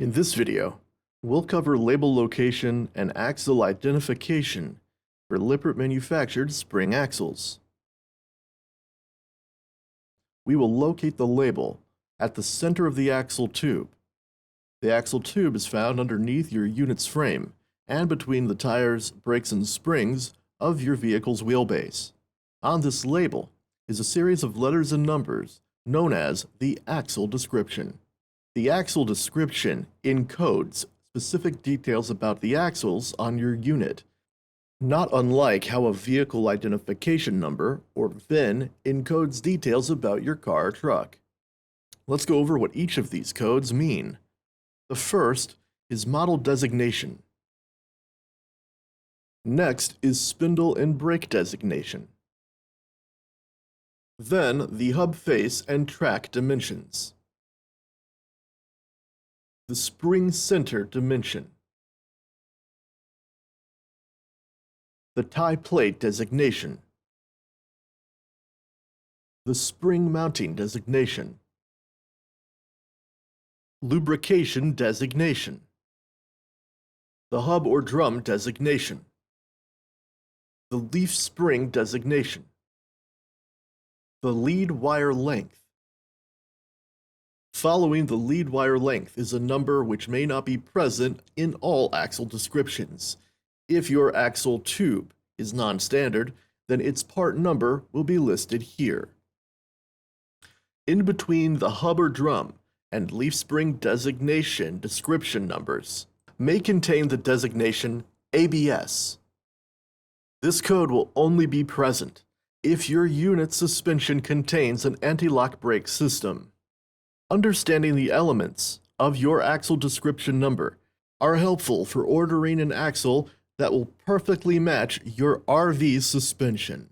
In this video, we'll cover label location and axle identification for Lippert manufactured spring axles. We will locate the label at the center of the axle tube. The axle tube is found underneath your unit's frame and between the tires, brakes, and springs of your vehicle's wheelbase. On this label is a series of letters and numbers known as the axle description. The axle description encodes specific details about the axles on your unit, not unlike how a vehicle identification number, or VIN, encodes details about your car or truck. Let's go over what each of these codes mean. The first is model designation. Next is spindle and brake designation. Then the hub face and track dimensions. The spring center dimension. The tie plate designation. The spring mounting designation. Lubrication designation. The hub or drum designation. The leaf spring designation. The lead wire length. Following the lead wire length is a number which may not be present in all axle descriptions. If your axle tube is non-standard, then its part number will be listed here. In between the hub or drum and leaf spring designation description numbers may contain the designation ABS. This code will only be present if your unit's suspension contains an anti-lock brake system. Understanding the elements of your axle description number are helpful for ordering an axle that will perfectly match your RV's suspension.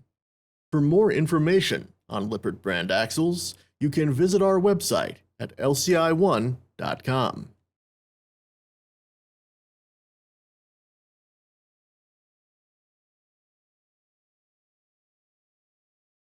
For more information on Lippert brand axles, you can visit our website at lci1.com.